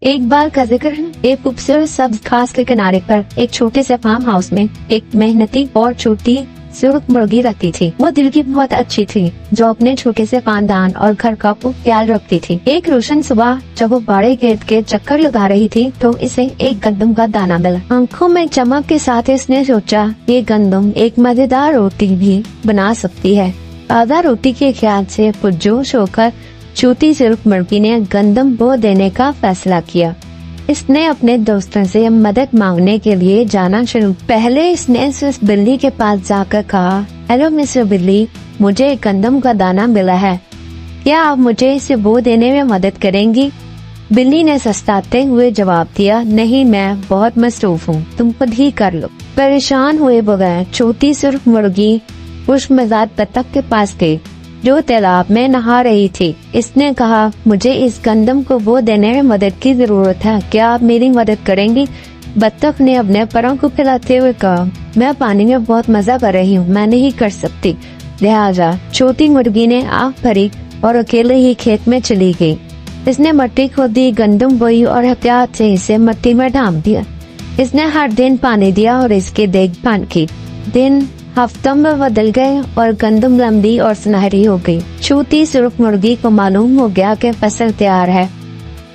एक बार का जिक्र है, एक खूबसूरत सब्ज घास के किनारे पर एक छोटे से फार्म हाउस में एक मेहनती और छोटी सुर्ख मुर्गी रहती थी। वो दिल की बहुत अच्छी थी, जो अपने छोटे से खानदान और घर का खूब ख्याल रखती थी। एक रोशन सुबह जब वो बड़े गेट के चक्कर लगा रही थी तो इसे एक गंदम का दाना मिला। आंखों में चमक के साथ इसने सोचा, ये गंदम एक मजेदार रोटी भी बना सकती है। ताज़ा रोटी के ख्याल से पुरजोश होकर छोटी सुर्ख मुर्गी ने गंदम बो देने का फैसला किया। इसने अपने दोस्तों से मदद मांगने के लिए जाना शुरू। पहले इसने उस बिल्ली के पास जाकर कहा, हेलो मिस्टर बिल्ली, मुझे एक गंदम का दाना मिला है, क्या आप मुझे इसे बो देने में मदद करेंगी? बिल्ली ने सस्ताते हुए जवाब दिया, नहीं, मैं बहुत मसरूफ हूँ, तुम खुद ही कर लो। परेशान हुए बगैर छोटी सुर्ख मुर्गी खुशमिजाज बतख के पास गई जो तालाब में नहा रही थी। इसने कहा, मुझे इस गंदम को बो देने में मदद की जरूरत है, क्या आप मेरी मदद करेंगी? बत्तख ने अपने पैरों को फैलाते हुए कहा, मैं पानी में बहुत मजा कर रही हूँ, मैं नहीं कर सकती। लिहाजा छोटी मुर्गी ने आँख भरी और अकेले ही खेत में चली गई। इसने मिट्टी खोदी, गंदम बोई और एहतियात से इसे मिट्टी में ढांप दिया। इसने हर दिन पानी दिया और इसकी देखभाल की। दिन हफ्तों में बदल गए और गंदम लंबी और सुनहरी हो गई। छोटी सुर्ख मुर्गी को मालूम हो गया कि फसल तैयार है।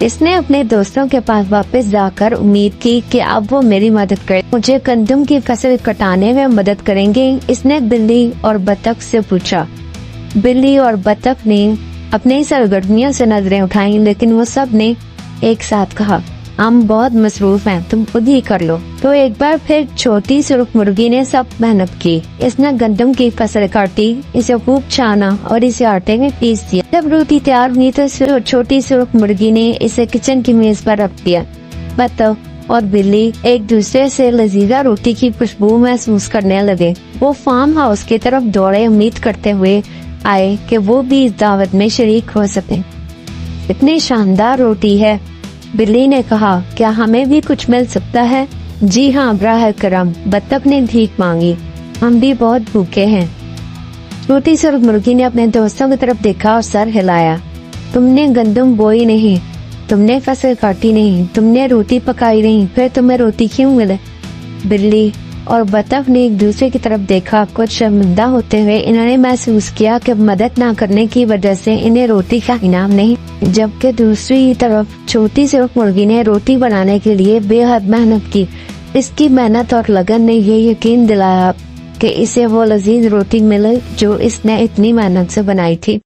इसने अपने दोस्तों के पास वापस जाकर उम्मीद की कि अब वो मेरी मदद करें, मुझे गंदम की फसल कटाने में मदद करेंगे। इसने बिल्ली और बतख से पूछा। बिल्ली और बतख ने अपनी सरगर्मियों से नजरें उठाई, लेकिन वो सब ने एक साथ कहा, हम बहुत मसरूफ हैं, तुम खुद ही कर लो। तो एक बार फिर छोटी सुर्ख मुर्गी ने सब मेहनत की। इसने गंदम की फसल काटी, इसे खूब छाना और इसे आटे में पीस दिया। जब रोटी तैयार हुई तो छोटी सुर्ख मुर्गी ने इसे किचन की मेज पर रख दिया। बतख और बिल्ली एक दूसरे से लजीजा रोटी की खुशबू महसूस करने लगे। वो फार्म हाउस की तरफ दौड़े, उम्मीद करते हुए आए कि वो भी इस दावत में शरीक हो सके। इतनी शानदार रोटी है, बिल्ली ने कहा, क्या हमें भी कुछ मिल सकता है? जी हाँ, बराह करम, बत्तख ने भीख मांगी, हम भी बहुत भूखे हैं। छोटी सुर्ख मुर्गी ने अपने दोस्तों की तरफ देखा और सर हिलाया। तुमने गंदम बोई नहीं, तुमने फसल काटी नहीं, तुमने रोटी पकाई नहीं, फिर तुम्हें रोटी क्यों मिले? बिल्ली और बतख ने एक दूसरे की तरफ देखा। कुछ शर्मिंदा होते हुए इन्होंने महसूस किया कि मदद न करने की वजह से इन्हें रोटी का इनाम नहीं, जबकि दूसरी तरफ छोटी सुर्ख मुर्गी ने रोटी बनाने के लिए बेहद मेहनत की। इसकी मेहनत और लगन ने ये यकीन दिलाया कि इसे वो लजीज रोटी मिले जो इसने इतनी मेहनत से बनाई थी।